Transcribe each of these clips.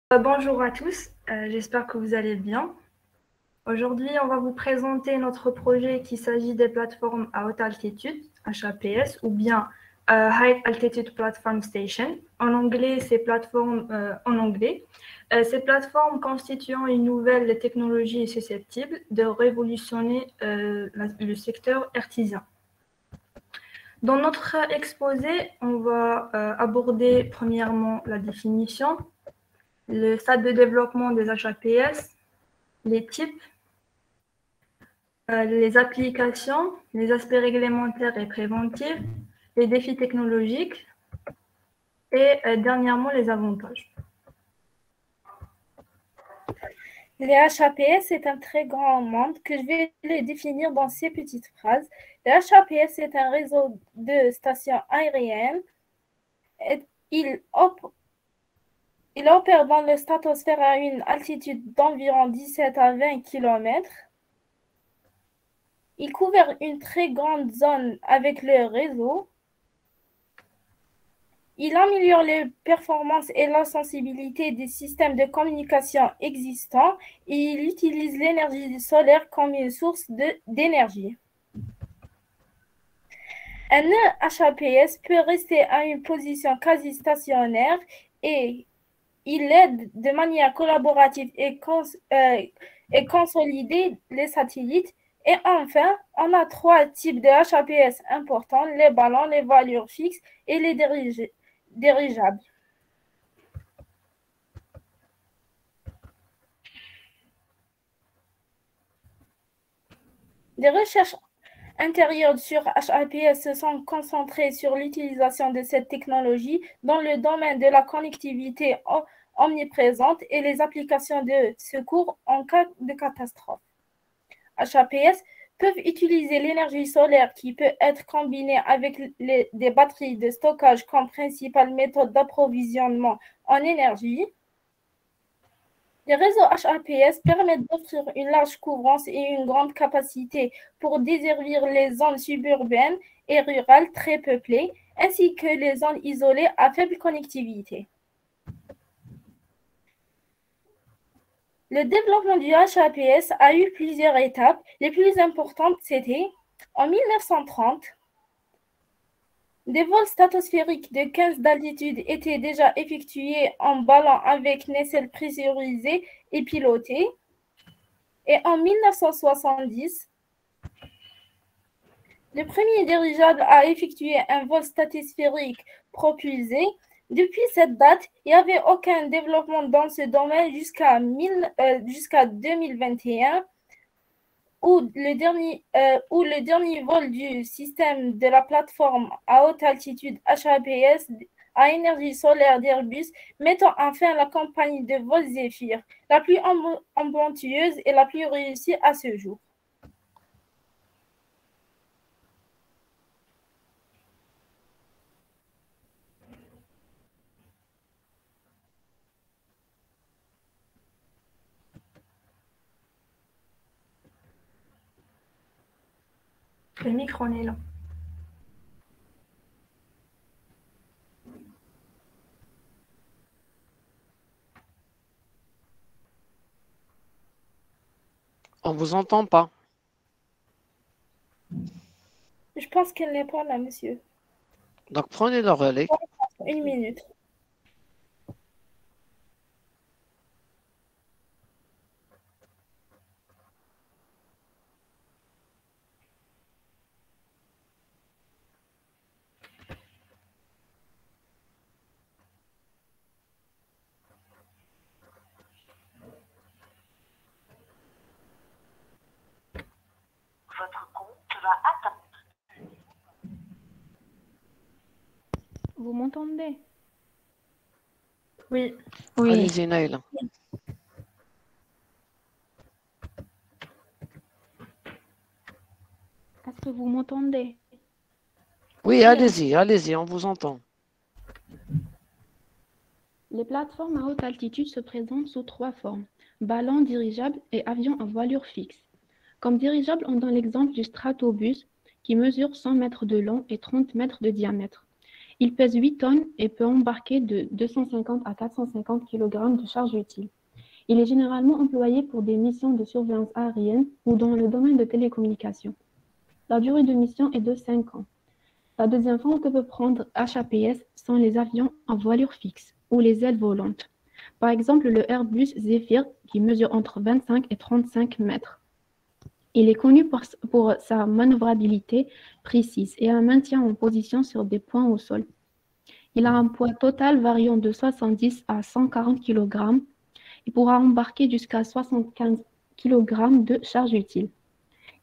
Bonjour à tous, j'espère que vous allez bien. Aujourd'hui, on va vous présenter notre projet qui s'agit des plateformes à haute altitude, HAPS, ou bien High Altitude Platform Station. En anglais, ces plateformes ces plateformes constituant une nouvelle technologie susceptible de révolutionner le secteur artisan. Dans notre exposé, on va aborder premièrement la définition, le stade de développement des HAPS, les types, les applications, les aspects réglementaires et préventifs, les défis technologiques et dernièrement les avantages. Les HAPS est un très grand monde que je vais le définir dans ces petites phrases. Le HAPS est un réseau de stations aériennes. Il opère dans la stratosphère à une altitude d'environ 17 à 20 km. Il couvre une très grande zone avec le réseau. Il améliore les performances et la sensibilité des systèmes de communication existants et il utilise l'énergie solaire comme une source d'énergie. Un HAPS peut rester à une position quasi stationnaire et il aide de manière collaborative et consolider les satellites. Et enfin, on a 3 types de HAPS importants, les ballons, les voilures fixes et les dirigeables. Les recherches intérieures sur HAPS se sont concentrées sur l'utilisation de cette technologie dans le domaine de la connectivité omniprésente et les applications de secours en cas de catastrophe. HAPS peuvent utiliser l'énergie solaire qui peut être combinée avec des batteries de stockage comme principale méthode d'approvisionnement en énergie. Les réseaux HAPS permettent d'offrir une large couvrance et une grande capacité pour desservir les zones suburbaines et rurales très peuplées, ainsi que les zones isolées à faible connectivité. Le développement du HAPS a eu plusieurs étapes. Les plus importantes, c'était en 1930, des vols stratosphériques de 15 d'altitude étaient déjà effectués en ballon avec nacelles pressurisées et pilotées. Et en 1970, le premier dirigeable a effectué un vol stratosphérique propulsé. Depuis cette date, il n'y avait aucun développement dans ce domaine jusqu'à 2021, où le dernier vol du système de la plateforme à haute altitude HAPS à énergie solaire d'Airbus, mettant enfin la campagne de vol Zephyr, la plus ambitieuse et la plus réussie à ce jour. Le micro en est là. On vous entend pas. Je pense qu'elle n'est pas là, monsieur. Donc prenez le relais. 1 minute. Votre compte va attendre. Vous m'entendez? Oui. Allez-y, Naïla. Est-ce que vous m'entendez? Oui, allez-y, on vous entend. Les plateformes à haute altitude se présentent sous 3 formes, ballons dirigeables et avions à voilure fixe. Comme dirigeable, on donne l'exemple du stratobus qui mesure 100 mètres de long et 30 mètres de diamètre. Il pèse 8 tonnes et peut embarquer de 250 à 450 kg de charge utile. Il est généralement employé pour des missions de surveillance aérienne ou dans le domaine de télécommunications. La durée de mission est de 5 ans. La deuxième forme que peut prendre HAPS sont les avions en voilure fixe ou les ailes volantes. Par exemple, le Airbus Zephyr qui mesure entre 25 et 35 mètres. Il est connu pour sa manœuvrabilité précise et un maintien en position sur des points au sol. Il a un poids total variant de 70 à 140 kg et pourra embarquer jusqu'à 75 kg de charge utile.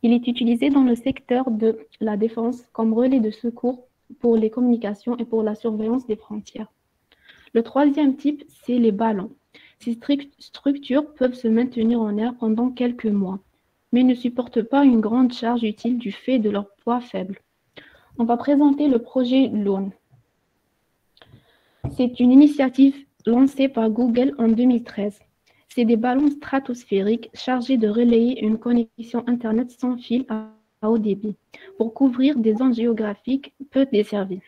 Il est utilisé dans le secteur de la défense comme relais de secours pour les communications et pour la surveillance des frontières. Le troisième type, c'est les ballons. Ces structures peuvent se maintenir en air pendant quelques mois, mais ne supportent pas une grande charge utile du fait de leur poids faible. On va présenter le projet LOAN. C'est une initiative lancée par Google en 2013. C'est des ballons stratosphériques chargés de relayer une connexion Internet sans fil à haut débit pour couvrir des zones géographiques peu desservies.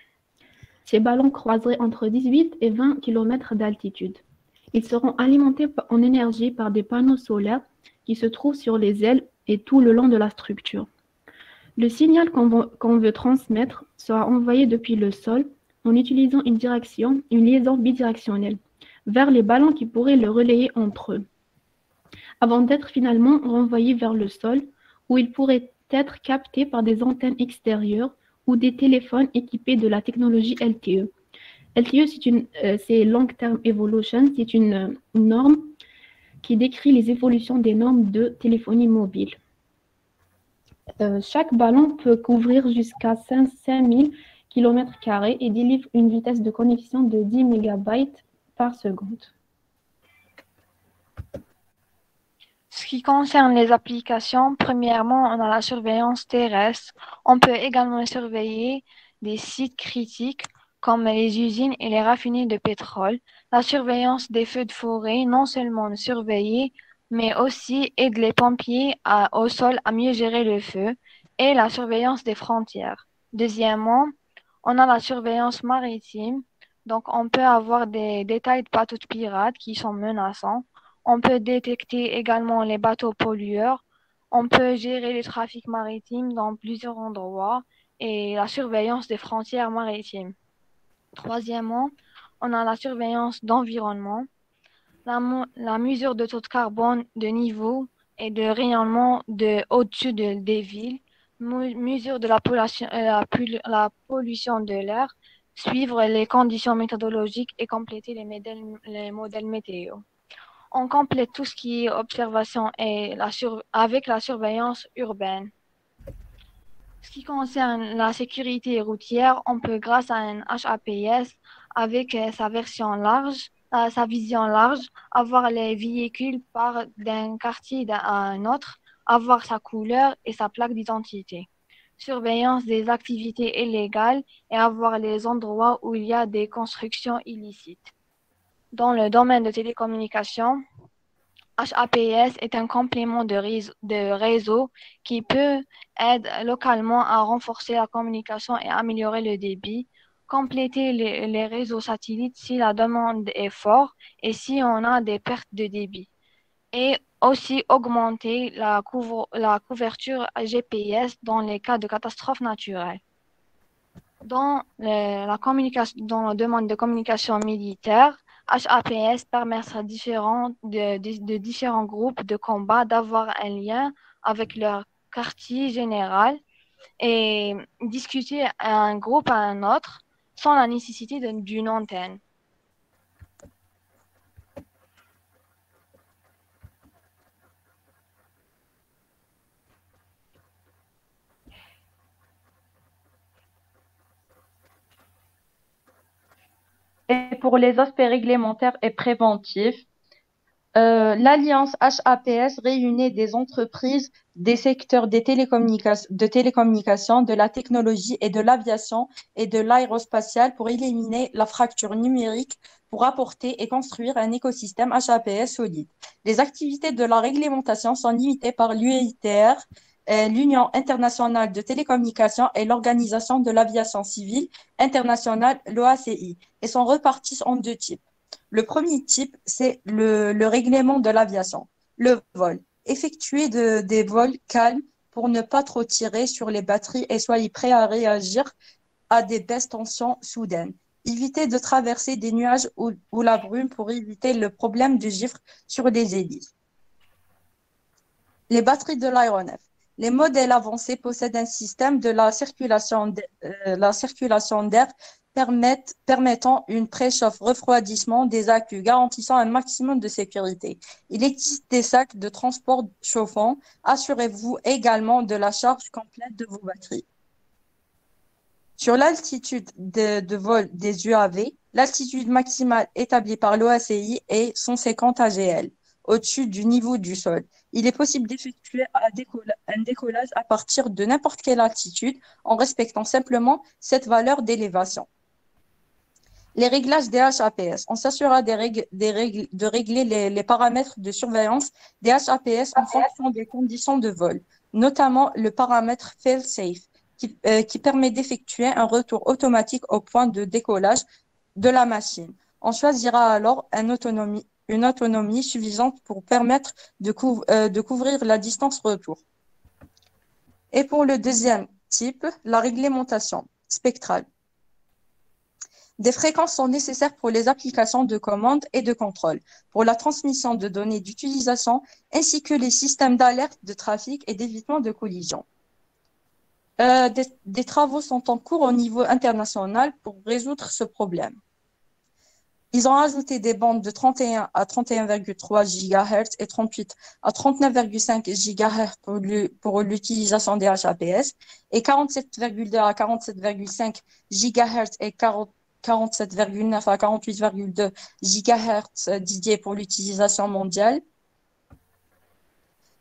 Ces ballons croiseraient entre 18 et 20 km d'altitude. Ils seront alimentés en énergie par des panneaux solaires qui se trouvent sur les ailes et tout le long de la structure. Le signal qu'on veut transmettre sera envoyé depuis le sol en utilisant une liaison bidirectionnelle, vers les ballons qui pourraient le relayer entre eux, avant d'être finalement renvoyé vers le sol, où il pourrait être capté par des antennes extérieures ou des téléphones équipés de la technologie LTE. LTE, c'est Long Term Evolution, c'est une norme qui décrit les évolutions des normes de téléphonie mobile. Chaque ballon peut couvrir jusqu'à 5000 km² et délivre une vitesse de connexion de 10 MB par seconde. Ce qui concerne les applications, premièrement, on a la surveillance terrestre. On peut également surveiller des sites critiques comme les usines et les raffineries de pétrole. La surveillance des feux de forêt, non seulement de surveiller, mais aussi aide les pompiers au sol à mieux gérer le feu, et la surveillance des frontières. Deuxièmement, on a la surveillance maritime. Donc, on peut avoir des détails de bateaux de pirates qui sont menaçants. On peut détecter également les bateaux pollueurs. On peut gérer le trafic maritime dans plusieurs endroits et la surveillance des frontières maritimes. Troisièmement, on a la surveillance d'environnement, la mesure de taux de carbone, de niveau et de rayonnement au-dessus des villes, mesure de la pollution de l'air, suivre les conditions méthodologiques et compléter les modèles météo. On complète tout ce qui est observation avec la surveillance urbaine. Ce qui concerne la sécurité routière, on peut, grâce à un HAPS, avec sa vision large, avoir les véhicules d'un quartier à un autre, avoir sa couleur et sa plaque d'identité. Surveillance des activités illégales et avoir les endroits où il y a des constructions illicites. Dans le domaine de télécommunications, HAPS est un complément de réseau qui peut aider localement à renforcer la communication et améliorer le débit, compléter les réseaux satellites si la demande est forte et si on a des pertes de débit, et aussi augmenter la couverture GPS dans les cas de catastrophes naturelles. Dans le domaine de communication militaire, HAPS permettra de différents groupes de combat d'avoir un lien avec leur quartier général et discuter un groupe à un autre sans la nécessité d'une antenne. Et pour les aspects réglementaires et préventifs, l'Alliance HAPS réunit des entreprises des secteurs de télécommunications, de la technologie et de l'aviation et de l'aérospatiale pour éliminer la fracture numérique, pour apporter et construire un écosystème HAPS solide. Les activités de la réglementation sont limitées par l'UITR l'Union internationale de télécommunications et l'Organisation de l'aviation civile internationale, l'OACI, et sont repartis en deux types. Le premier type, c'est le règlement de l'aviation, le vol. Effectuez des vols calmes pour ne pas trop tirer sur les batteries et soyez prêts à réagir à des baisses tensions soudaines. Évitez de traverser des nuages ou la brume pour éviter le problème de givre sur les hélices. Les batteries de l'aéronef. Les modèles avancés possèdent un système de la circulation d'air permettant une préchauffe-refroidissement des accus, garantissant un maximum de sécurité. Il existe des sacs de transport chauffants. Assurez-vous également de la charge complète de vos batteries. Sur l'altitude de vol des UAV, l'altitude maximale établie par l'OACI est 150 AGL, au-dessus du niveau du sol. Il est possible d'effectuer un décollage à partir de n'importe quelle altitude en respectant simplement cette valeur d'élévation. Les réglages des HAPS. On s'assurera de régler les paramètres de surveillance des HAPS en fonction des conditions de vol, notamment le paramètre fail-safe, qui permet d'effectuer un retour automatique au point de décollage de la machine. On choisira alors une autonomie suffisante pour permettre de couvrir la distance retour. Et pour le deuxième type, la réglementation spectrale. Des fréquences sont nécessaires pour les applications de commande et de contrôle, pour la transmission de données d'utilisation, ainsi que les systèmes d'alerte de trafic et d'évitement de collision. Des travaux sont en cours au niveau international pour résoudre ce problème. Ils ont ajouté des bandes de 31 à 31,3 GHz et 38 à 39,5 GHz pour l'utilisation des HAPS et 47,2 à 47,5 GHz et 47,9 à 48,2 GHz dédiés pour l'utilisation mondiale.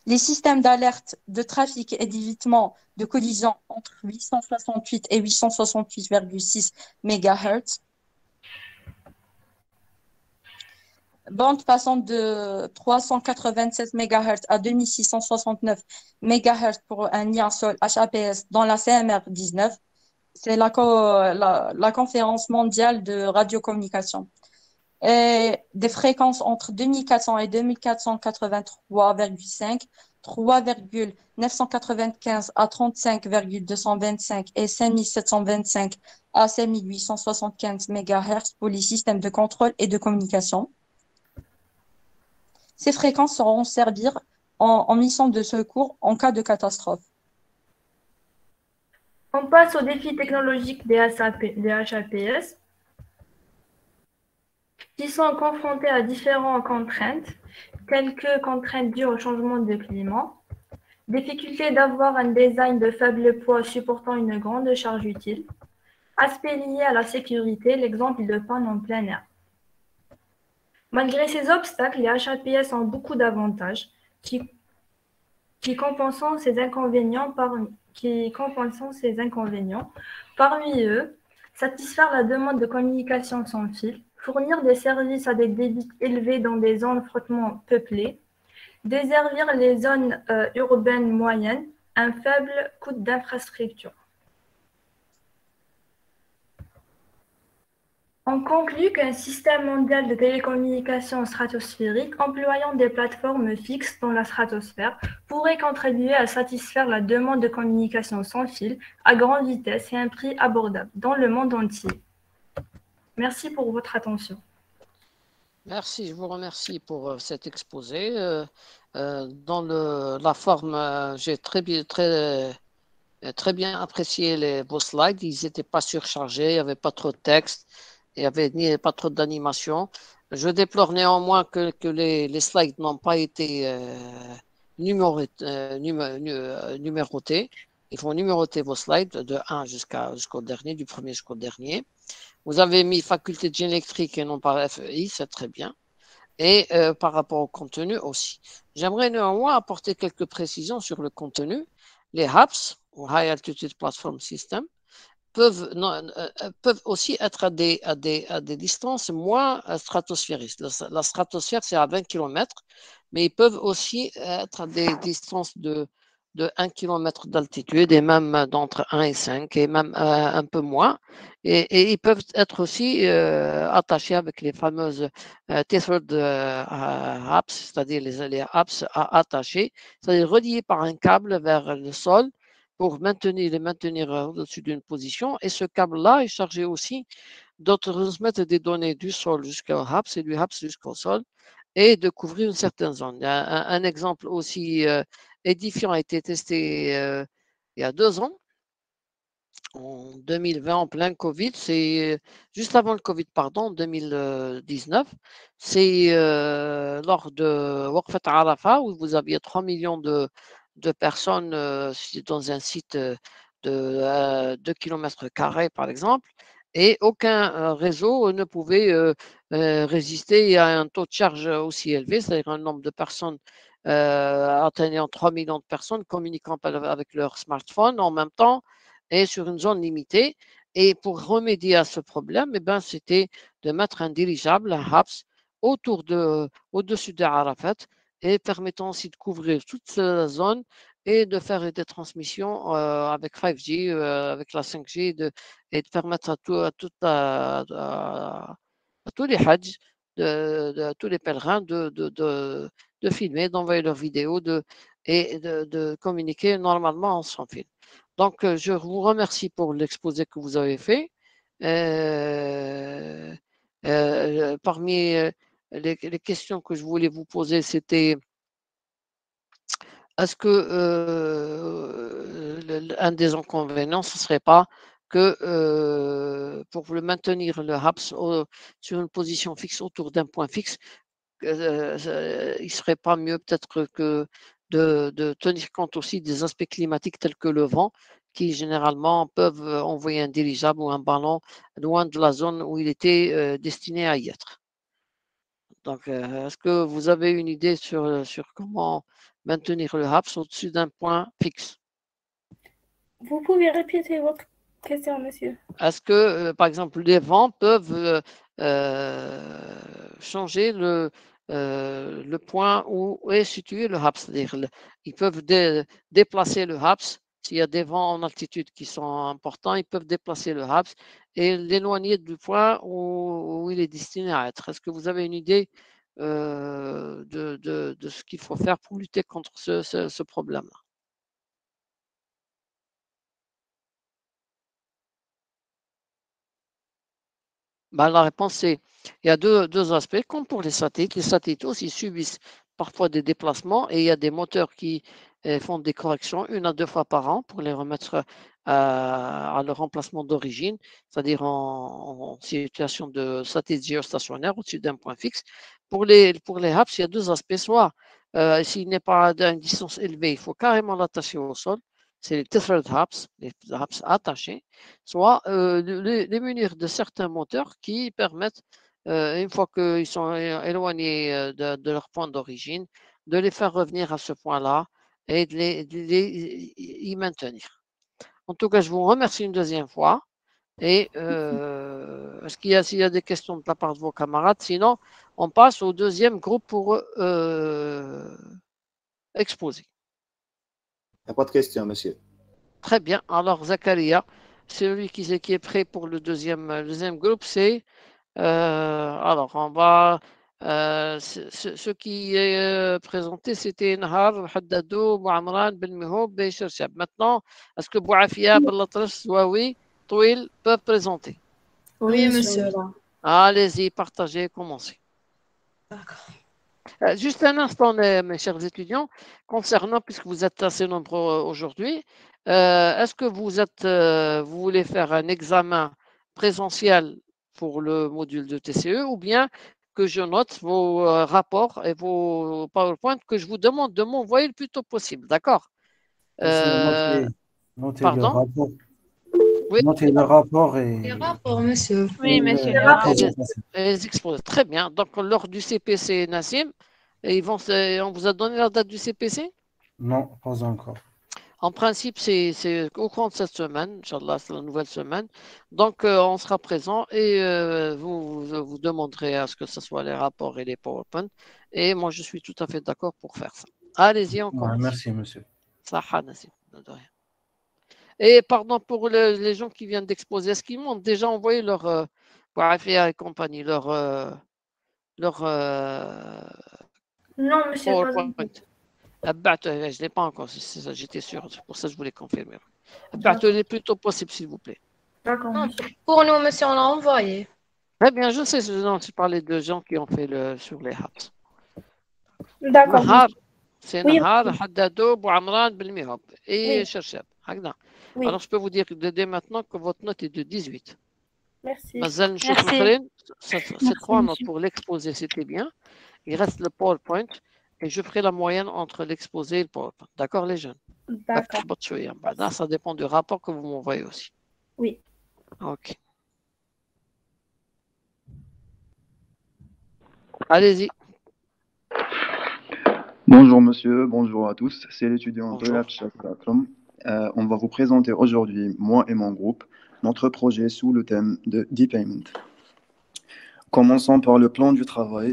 Les systèmes d'alerte de trafic et d'évitement de collision entre 868 et 868,6 MHz. Bande passant de 387 MHz à 2669 MHz pour un lien sol HAPS dans la CMR 19. C'est la conférence mondiale de radiocommunication. Et des fréquences entre 2400 et 2483,5, 3,995 à 35,225 et 5725 à 5875 MHz pour les systèmes de contrôle et de communication. Ces fréquences seront servir en mission de secours en cas de catastrophe. On passe aux défis technologiques des HAPS, qui sont confrontés à différentes contraintes, telles que contraintes dues au changement de climat, difficulté d'avoir un design de faible poids supportant une grande charge utile, aspect lié à la sécurité, l'exemple de panne en plein air. Malgré ces obstacles, les HAPS ont beaucoup d'avantages qui compensent ces inconvénients. Parmi eux, satisfaire la demande de communication sans fil, fournir des services à des débits élevés dans des zones fortement peuplées, desservir les zones urbaines moyennes, un faible coût d'infrastructure. On conclut qu'un système mondial de télécommunications stratosphérique employant des plateformes fixes dans la stratosphère pourrait contribuer à satisfaire la demande de communication sans fil à grande vitesse et à un prix abordable dans le monde entier. Merci pour votre attention. Merci, je vous remercie pour cet exposé. Dans la forme, j'ai très bien apprécié vos slides. Ils n'étaient pas surchargés, il n'y avait pas trop de texte. Il n'y avait pas trop d'animation. Je déplore néanmoins que les slides n'ont pas été numérotés. Il faut numéroter vos slides de 1 jusqu'au dernier, du premier jusqu'au dernier. Vous avez mis faculté de génie électrique et non pas FEI, c'est très bien. Et par rapport au contenu aussi. J'aimerais néanmoins apporter quelques précisions sur le contenu. Les HAPS, ou High Altitude Platform System, peuvent aussi être à des distances moins stratosphériques. La stratosphère, c'est à 20 km, mais ils peuvent aussi être à des distances de de 1 km d'altitude et même d'entre 1 et 5 et même un peu moins. Et ils peuvent être aussi attachés avec les fameuses tethered apps, c'est-à-dire les apps attachés, c'est-à-dire reliés par un câble vers le sol pour les maintenir au-dessus d'une position. Et ce câble-là est chargé aussi de transmettre des données du sol jusqu'au HAPS et du HAPS jusqu'au sol et de couvrir une certaine zone. Un exemple aussi édifiant a été testé il y a 2 ans, en 2020, en plein Covid, c'est juste avant le Covid, pardon, 2019, c'est lors de Waqfat Arafat où vous aviez 3 millions de personnes dans un site de 2 km², par exemple, et aucun réseau ne pouvait résister à un taux de charge aussi élevé, c'est-à-dire un nombre de personnes atteignant 3 millions de personnes communiquant avec leur smartphone en même temps et sur une zone limitée. Et pour remédier à ce problème, eh ben, c'était de mettre un dirigeable, un HAPS, au-dessus de Arafat et permettant aussi de couvrir toute la zone et de faire des transmissions avec 5G, avec la 5G et de permettre à tous les Hajj, à tous les pèlerins de filmer, d'envoyer leurs vidéos et de communiquer normalement sans fil. Donc, je vous remercie pour l'exposé que vous avez fait. Parmi les questions que je voulais vous poser, c'était est-ce que un des inconvénients, ce ne serait pas que pour le maintenir le HAPS sur une position fixe autour d'un point fixe, il ne serait pas mieux peut-être que de tenir compte aussi des aspects climatiques tels que le vent, qui généralement peuvent envoyer un dirigeable ou un ballon loin de la zone où il était destiné à y être. Donc, est-ce que vous avez une idée sur comment maintenir le HAPS au-dessus d'un point fixe? Vous pouvez répéter votre question, monsieur? Est-ce que, par exemple, les vents peuvent changer le point où est situé le HAPS? C'est-à-dire, ils peuvent déplacer le HAPS. S'il y a des vents en altitude qui sont importants, ils peuvent déplacer le HAPS et l'éloigner du point où il est destiné à être. Est-ce que vous avez une idée de ce qu'il faut faire pour lutter contre ce problème-là? Ben, la réponse c'est il y a deux aspects, comme pour les satellites aussi subissent parfois des déplacements et il y a des moteurs qui font des corrections 1 à 2 fois par an pour les remettre à leur emplacement d'origine, c'est-à-dire en situation de satellite géostationnaire au-dessus d'un point fixe. Pour les HAPS, il y a deux aspects, soit s'il n'est pas à une distance élevée, il faut carrément l'attacher au sol, c'est les tethered HAPS, les HAPS attachés, soit les munir de certains moteurs qui permettent, une fois qu'ils sont éloignés de leur point d'origine, de les faire revenir à ce point-là et de les y maintenir. En tout cas, je vous remercie une deuxième fois. Et s'il y a des questions de la part de vos camarades? Sinon, on passe au deuxième groupe pour exposer. Il n'y a pas de question, monsieur. Très bien. Alors, Zakaria, celui qui est prêt pour le deuxième groupe, c'est. Alors, on va. Ce qui est présenté, c'était Nahar, Haddadou, Bouamran, Belmihoub, Béchir Chab. Maintenant, est-ce que Bouafia, Bellatres, Zouaoui, Touil peuvent présenter? Oui, monsieur. Allez-y, partagez, commencez. D'accord. Juste un instant, mes chers étudiants, concernant, puisque vous êtes assez nombreux aujourd'hui, est-ce que vous voulez faire un examen présentiel pour le module de TCE ou bien que je note vos rapports et vos PowerPoint que je vous demande de m'envoyer le plus tôt possible, d'accord? Notez le Pardon? rapport. Oui. Notez le rapport et. Les rapports, monsieur. Oui, monsieur. Les exposés. Très bien. Donc, lors du CPC, Nassim, on vous a donné la date du CPC? Non, pas encore. En principe, c'est au cours de cette semaine, Inch'Allah, c'est la nouvelle semaine. Donc, on sera présent et vous demanderez à ce que ce soit les rapports et les PowerPoint. Et moi, je suis tout à fait d'accord pour faire ça. Allez-y, on commence. Merci, monsieur. صح نسيت de rien. Et pardon pour les gens qui viennent d'exposer, est-ce qu'ils m'ont déjà envoyé leur Wafia et compagnie, leur Non, monsieur, pas PowerPoint? encore. Je ne l'ai pas encore, j'étais sûr, c'est pour ça que je voulais confirmer. D'accord. Le plus tôt possible, s'il vous plaît. D'accord, Non, monsieur. pour nous, monsieur, on l'a envoyé. Très bien, je sais, non, je parlais de gens qui ont fait sur les hubs. D'accord. نهار c'est Oui, نهار حددوا بوعمران بالميهاب et oui, شرشاب هكذا. oui. Alors je peux vous dire dès maintenant que votre note est de 18. Merci. مازال نشوف Merci. الآخرين. Ces Merci, 3 notes monsieur. pour l'exposé, c'était bien. Il reste le PowerPoint et je ferai la moyenne entre l'exposé et le PowerPoint. D'accord les jeunes? D'accord. Ça dépend du rapport que vous m'envoyez aussi. Oui. Ok. Allez-y. Bonjour monsieur, bonjour à tous, c'est l'étudiant Bonjour. Toyab Shakrakram. On va vous présenter aujourd'hui, moi et mon groupe, notre projet sous le thème de Deep-Payment. Commençons par le plan du travail.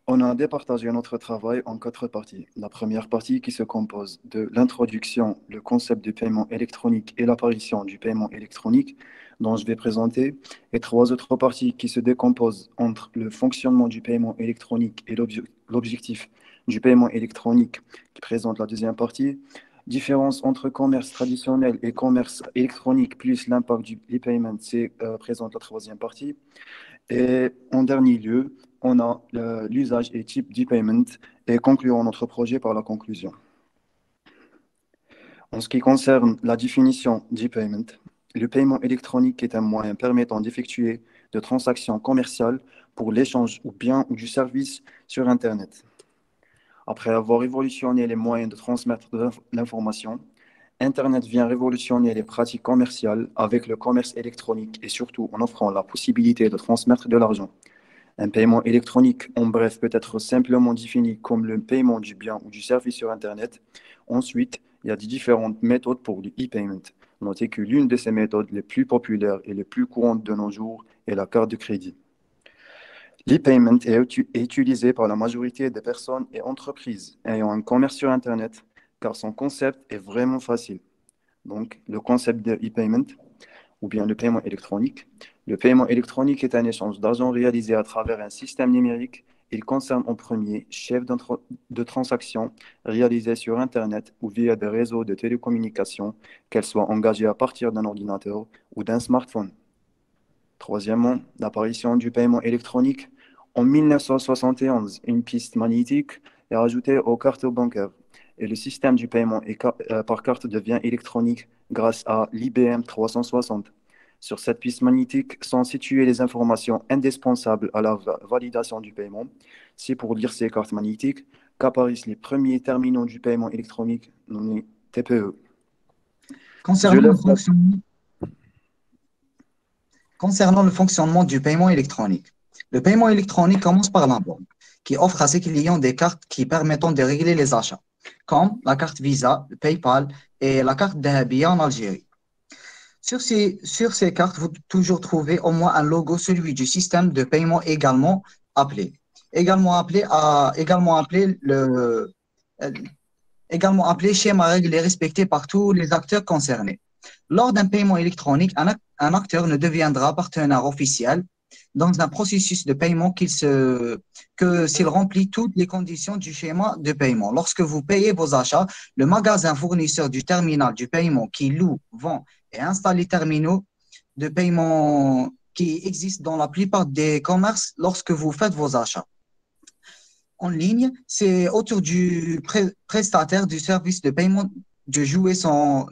On a départagé notre travail en 4 parties. La première partie qui se compose de l'introduction, le concept du paiement électronique et l'apparition du paiement électronique, dont je vais présenter, et 3 autres parties qui se décomposent entre le fonctionnement du paiement électronique et l'objectif du paiement électronique, qui présente la deuxième partie, différence entre commerce traditionnel et commerce électronique, plus l'impact du e-payment, présente la troisième partie. Et en dernier lieu, on a l'usage et type d'e-payment et concluons notre projet par la conclusion. En ce qui concerne la définition d'e-payment, le paiement électronique est un moyen permettant d'effectuer de transactions commerciales pour l'échange ou bien ou du service sur Internet. Après avoir révolutionné les moyens de transmettre de l'information, Internet vient révolutionner les pratiques commerciales avec le commerce électronique et surtout en offrant la possibilité de transmettre de l'argent. Un paiement électronique, en bref, peut être simplement défini comme le paiement du bien ou du service sur Internet. Ensuite, il y a différentes méthodes pour le e-payment. Notez que l'une de ces méthodes les plus populaires et les plus courantes de nos jours est la carte de crédit. L'e-payment est utilisé par la majorité des personnes et entreprises ayant un commerce sur Internet car son concept est vraiment facile. Donc, le concept de e-payment ou bien le paiement électronique. Le paiement électronique est un échange d'argent réalisé à travers un système numérique. Il concerne en premier chef de transaction réalisé sur Internet ou via des réseaux de télécommunications, qu'elles soient engagées à partir d'un ordinateur ou d'un smartphone. Troisièmement, l'apparition du paiement électronique. En 1971, une piste magnétique est ajoutée aux cartes bancaires et le système du paiement par carte devient électronique grâce à l'IBM 360. Sur cette piste magnétique sont situées les informations indispensables à la validation du paiement. C'est pour lire ces cartes magnétiques qu'apparaissent les premiers terminaux du paiement électronique nommés TPE. Concernant le fonctionnement du paiement électronique, le paiement électronique commence par la banque, qui offre à ses clients des cartes qui permettent de régler les achats, comme la carte Visa, le PayPal et la carte Dahabia en Algérie. Sur ces cartes, vous toujours trouver au moins un logo, celui du système de paiement également appelé schéma réglé respecté par tous les acteurs concernés. Lors d'un paiement électronique, un acteur ne deviendra partenaire officiel dans un processus de paiement que s'il remplit toutes les conditions du schéma de paiement. Lorsque vous payez vos achats, le magasin fournisseur du terminal du paiement qui loue, vend et installe les terminaux de paiement qui existent dans la plupart des commerces lorsque vous faites vos achats en ligne, c'est autour du prestataire du service de paiement de jouer son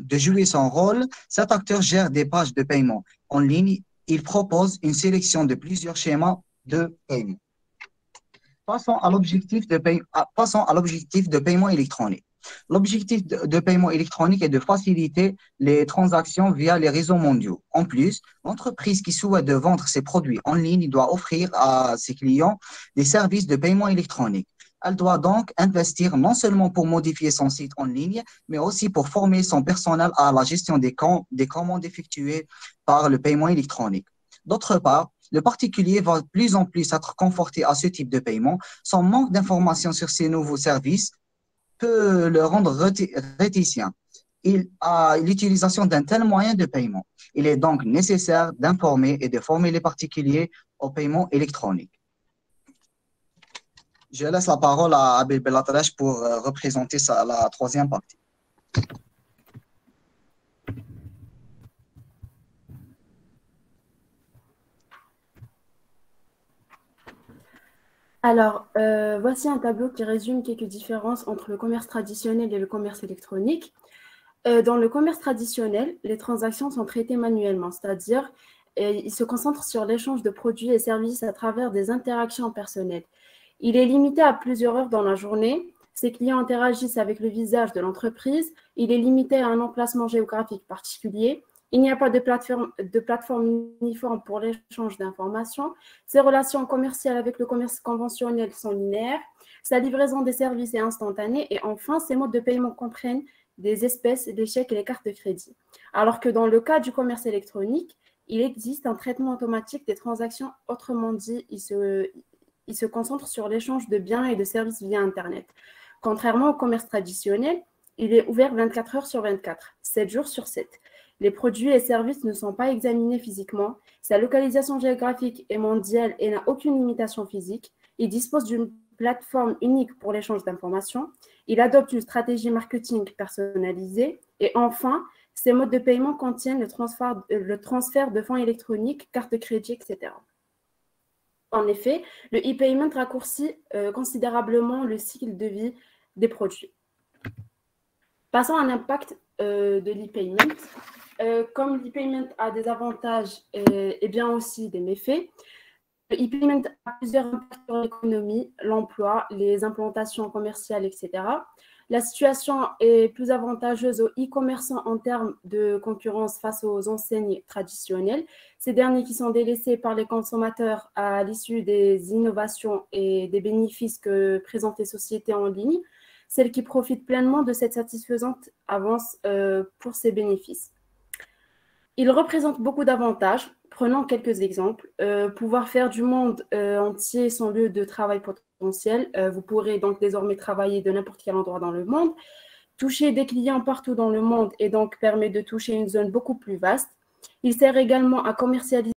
rôle. Cet acteur gère des pages de paiement en ligne. Il propose une sélection de plusieurs schémas de paiement. Passons à l'objectif de paiement électronique. L'objectif de paiement électronique est de faciliter les transactions via les réseaux mondiaux. En plus, l'entreprise qui souhaite de vendre ses produits en ligne doit offrir à ses clients des services de paiement électronique. Elle doit donc investir non seulement pour modifier son site en ligne, mais aussi pour former son personnel à la gestion des commandes effectuées par le paiement électronique. D'autre part, le particulier va de plus en plus être conforté à ce type de paiement. Son manque d'informations sur ces nouveaux services peut le rendre réticent à l'utilisation d'un tel moyen de paiement. Il est donc nécessaire d'informer et de former les particuliers au paiement électronique. Je laisse la parole à Abel Belatrache pour représenter la troisième partie. Alors, voici un tableau qui résume quelques différences entre le commerce traditionnel et le commerce électronique. Dans le commerce traditionnel, les transactions sont traitées manuellement, c'est-à-dire il se concentre sur l'échange de produits et services à travers des interactions personnelles. Il est limité à plusieurs heures dans la journée. Ses clients interagissent avec le visage de l'entreprise. Il est limité à un emplacement géographique particulier. Il n'y a pas de plateforme uniforme pour l'échange d'informations. Ses relations commerciales avec le commerce conventionnel sont linéaires. Sa livraison des services est instantanée. Et enfin, ses modes de paiement comprennent des espèces, des chèques et les cartes de crédit. Alors que dans le cas du commerce électronique, il existe un traitement automatique des transactions. Autrement dit, il se concentre sur l'échange de biens et de services via Internet. Contrairement au commerce traditionnel, il est ouvert 24 heures sur 24, 7 jours sur 7. Les produits et services ne sont pas examinés physiquement. Sa localisation géographique est mondiale et n'a aucune limitation physique. Il dispose d'une plateforme unique pour l'échange d'informations. Il adopte une stratégie marketing personnalisée. Et enfin, ces modes de paiement contiennent le transfert de fonds électroniques, cartes de crédit, etc. En effet, le e-payment raccourcit considérablement le cycle de vie des produits. Passons à l'impact de l'e-payment. Comme l'e-payment a des avantages et bien aussi des méfaits, le e-payment a plusieurs impacts sur l'économie, l'emploi, les implantations commerciales, etc. La situation est plus avantageuse aux e-commerçants en termes de concurrence face aux enseignes traditionnelles. Ces derniers qui sont délaissés par les consommateurs à l'issue des innovations et des bénéfices que présentent les sociétés en ligne. Celles qui profitent pleinement de cette satisfaisante avance pour ces bénéfices. Il représente beaucoup d'avantages. Prenons quelques exemples. Pouvoir faire du monde entier son lieu de travail potentiel. Vous pourrez donc désormais travailler de n'importe quel endroit dans le monde. Toucher des clients partout dans le monde et donc permet de toucher une zone beaucoup plus vaste. Il sert également à commercialiser